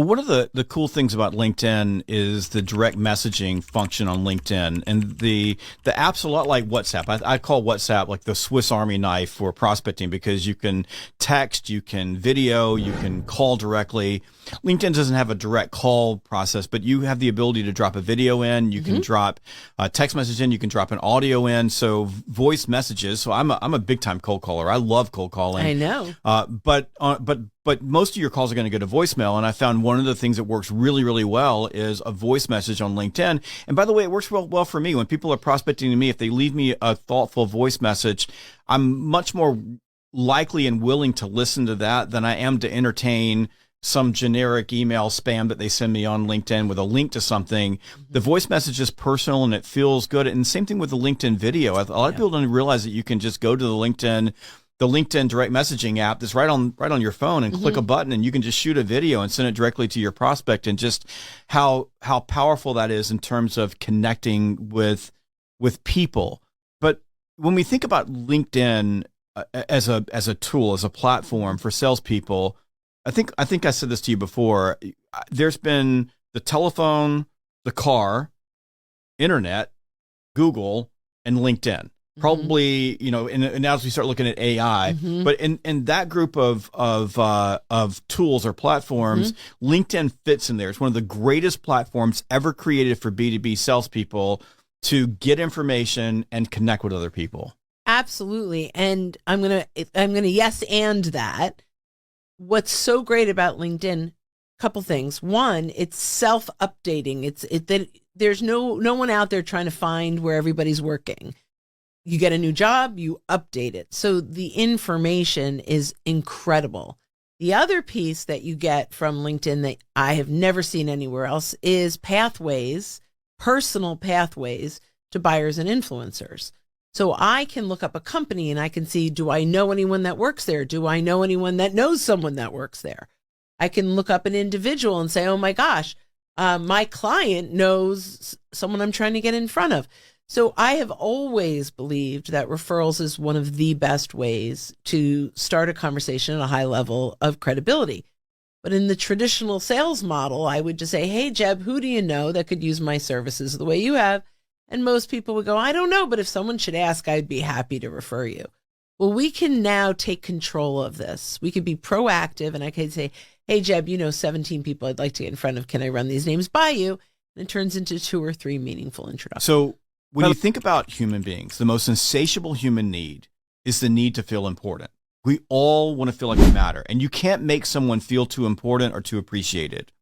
Well, one of the cool things about LinkedIn is the direct messaging function on LinkedIn, and the app's a lot like WhatsApp. I call WhatsApp like the Swiss Army knife for prospecting because you can text, you can video, you can call directly. LinkedIn doesn't have a direct call process, but you have the ability to drop a video in, you can drop a text message in, you can drop an audio in, so voice messages. So I'm a big time cold caller. I love cold calling. I know. But most of your calls are going to go to voicemail. And I found one of the things that works really, really well is a voice message on LinkedIn. And by the way, it works well for me. When people are prospecting to me, if they leave me a thoughtful voice message, I'm much more likely and willing to listen to that than I am to entertain some generic email spam that they send me on LinkedIn with a link to something. The voice message is personal and it feels good. And same thing with the LinkedIn video. A lot of people don't realize that you can just go to the LinkedIn direct messaging app that's right on your phone and click a button and you can just shoot a video and send it directly to your prospect, and just how powerful that is in terms of connecting with people. But when we think about LinkedIn as a tool, as a platform for salespeople, I think I said this to you before. There's been the telephone, the car, internet, Google, and LinkedIn. Probably, and now as we start looking at AI, but in that group of tools or platforms, LinkedIn fits in there. It's one of the greatest platforms ever created for B2B salespeople to get information and connect with other people. Absolutely. And I'm gonna yes and that. What's so great about LinkedIn? Couple things. One, it's self-updating. There's no one out there trying to find where everybody's working. You get a new job, you update it. So the information is incredible. The other piece that you get from LinkedIn that I have never seen anywhere else is pathways, personal pathways to buyers and influencers. So I can look up a company and I can see, do I know anyone that works there? Do I know anyone that knows someone that works there? I can look up an individual and say, oh my gosh, my client knows someone I'm trying to get in front of. So I have always believed that referrals is one of the best ways to start a conversation at a high level of credibility. But in the traditional sales model, I would just say, hey, Jeb, who do you know that could use my services the way you have? And most people would go, I don't know, but if someone should ask, I'd be happy to refer you. Well, we can now take control of this. We could be proactive, and I could say, hey, Jeb, 17 people I'd like to get in front of. Can I run these names by you? And it turns into 2 or 3 meaningful introductions. So when you think about human beings, the most insatiable human need is the need to feel important. We all want to feel like we matter, and you can't make someone feel too important or too appreciated.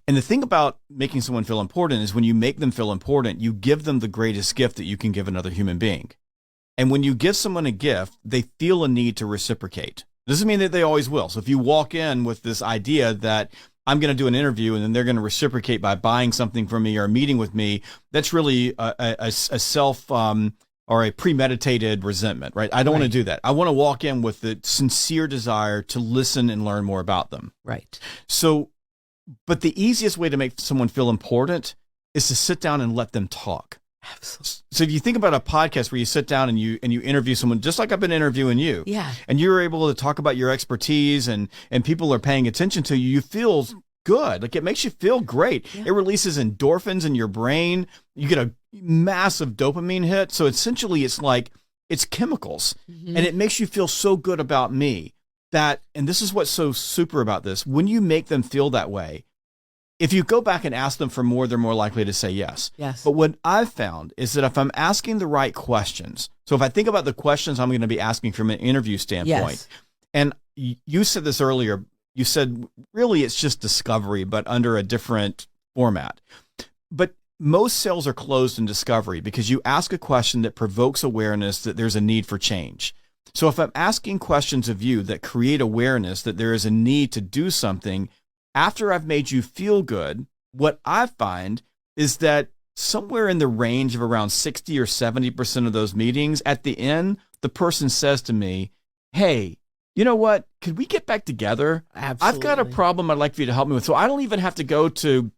And the thing about making someone feel important is when you make them feel important, you give them the greatest gift that you can give another human being. And when you give someone a gift, they feel a need to reciprocate. Doesn't mean that they always will. So if you walk in with this idea that I'm going to do an interview and then they're going to reciprocate by buying something from me or meeting with me, that's really a self or a premeditated resentment, right? I don't want to do that. I want to walk in with the sincere desire to listen and learn more about them. Right. So, but the easiest way to make someone feel important is to sit down and let them talk. Absolutely. So if you think about a podcast where you sit down and you interview someone, just like I've been interviewing you, and you're able to talk about your expertise and people are paying attention to you, you feel good. Like it makes you feel great. Yeah. It releases endorphins in your brain. You get a massive dopamine hit. So essentially it's chemicals, and it makes you feel so good about me and this is what's so super about this. When you make them feel that way, if you go back and ask them for more, they're more likely to say yes. Yes. But what I've found is that if I'm asking the right questions, so if I think about the questions I'm going to be asking from an interview standpoint, and you said this earlier, you said really it's just discovery, but under a different format. But most sales are closed in discovery because you ask a question that provokes awareness that there's a need for change. So if I'm asking questions of you that create awareness that there is a need to do something, after I've made you feel good, what I find is that somewhere in the range of around 60 or 70% of those meetings, at the end, the person says to me, hey, you know what? Could we get back together? Absolutely. I've got a problem I'd like for you to help me with. So I don't even have to go to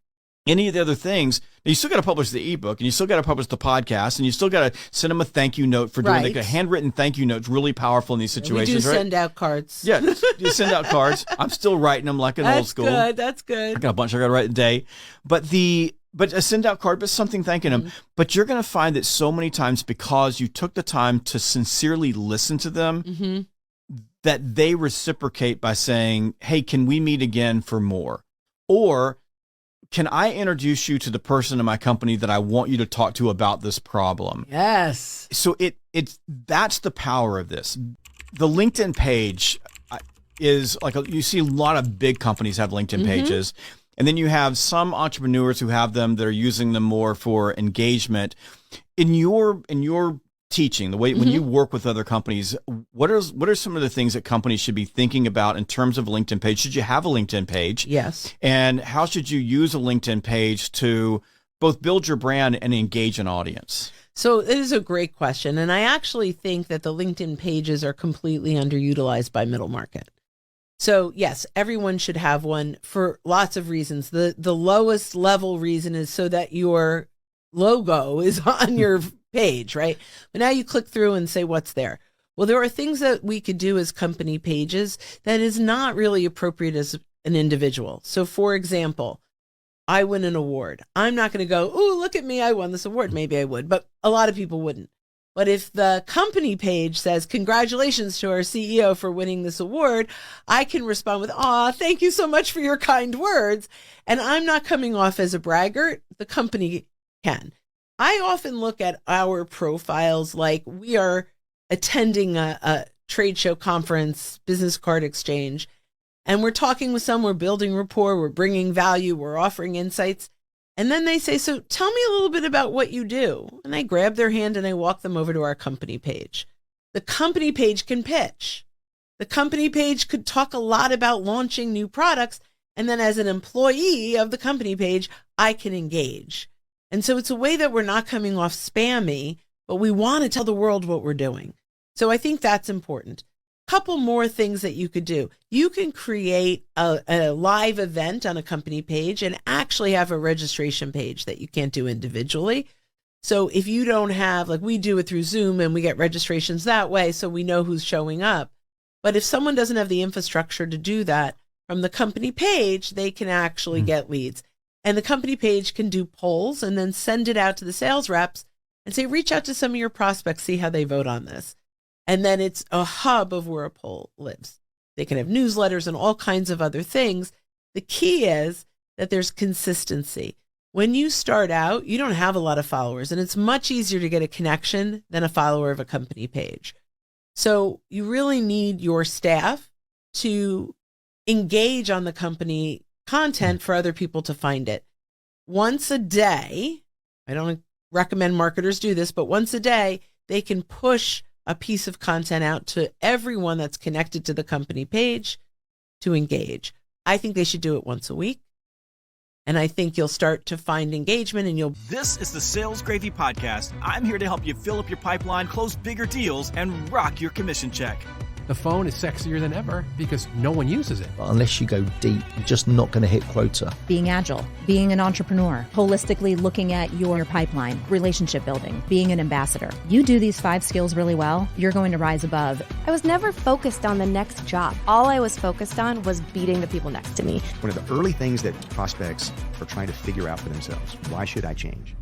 any of the other things, you still got to publish the ebook, and you still got to publish the podcast, and you still got to send them a thank you note for doing Right. a handwritten thank you note. Really powerful in these situations, We do right? send out cards. Yeah, you send out cards. I'm still writing them like an old school. That's good. I got a bunch I got to write a day, but a send out card, but something thanking them. But you're going to find that so many times, because you took the time to sincerely listen to them, that they reciprocate by saying, "Hey, can we meet again for more?" Or, "Can I introduce you to the person in my company that I want you to talk to about this problem?" Yes. So that's the power of this. The LinkedIn page is like, you see a lot of big companies have LinkedIn pages, and then you have some entrepreneurs who have them that are using them more for engagement. In your teaching, the way when you work with other companies, what are some of the things that companies should be thinking about in terms of LinkedIn page? Should you have a LinkedIn page? Yes. And how should you use a LinkedIn page to both build your brand and engage an audience? So it is a great question. And I actually think that the LinkedIn pages are completely underutilized by middle market. So yes, everyone should have one for lots of reasons. The lowest level reason is so that your logo is on your page, right? But now you click through and say, what's there? Well, there are things that we could do as company pages that is not really appropriate as an individual. So for example, I win an award. I'm not going to go, "Oh, look at me, I won this award." Maybe I would, but a lot of people wouldn't. But if the company page says, "Congratulations to our CEO for winning this award," I can respond with, "Aw, thank you so much for your kind words." And I'm not coming off as a braggart. The company can. I often look at our profiles like we are attending a trade show conference, business card exchange, and we're talking with someone, we're building rapport, we're bringing value, we're offering insights. And then they say, "So tell me a little bit about what you do." And I grab their hand and I walk them over to our company page. The company page can pitch. The company page could talk a lot about launching new products. And then as an employee of the company page, I can engage. And so it's a way that we're not coming off spammy, but we want to tell the world what we're doing. So I think that's important. Couple more things that you could do. You can create a live event on a company page and actually have a registration page that you can't do individually. So if you don't have, like we do it through Zoom and we get registrations that way, so we know who's showing up. But if someone doesn't have the infrastructure to do that, from the company page, they can actually get leads. And the company page can do polls and then send it out to the sales reps and say, reach out to some of your prospects, see how they vote on this. And then it's a hub of where a poll lives. They can have newsletters and all kinds of other things. The key is that there's consistency. When you start out, you don't have a lot of followers, and it's much easier to get a connection than a follower of a company page. So you really need your staff to engage on the company content for other people to find it. Once a day, I don't recommend marketers do this, but once a day, they can push a piece of content out to everyone that's connected to the company page to engage. I think they should do it once a week. And I think you'll start to find engagement and you'll... This is the Sales Gravy Podcast. I'm here to help you fill up your pipeline, close bigger deals, and rock your commission check. The phone is sexier than ever because no one uses it. But unless you go deep, you're just not going to hit quota. Being agile, being an entrepreneur, holistically looking at your pipeline, relationship building, being an ambassador. You do these 5 skills really well, you're going to rise above. I was never focused on the next job. All I was focused on was beating the people next to me. One of the early things that prospects are trying to figure out for themselves, why should I change?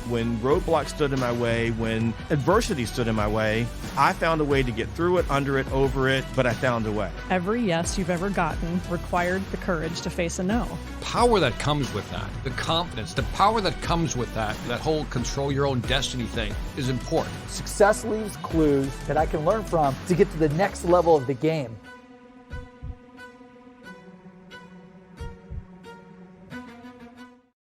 When roadblocks stood in my way, when adversity stood in my way, I found a way to get through it, under it, over it, but I found a way. Every yes you've ever gotten required the courage to face a no. Power that comes with that, the confidence, the power that comes with that whole control your own destiny thing is important. Success leaves clues that I can learn from to get to the next level of the game.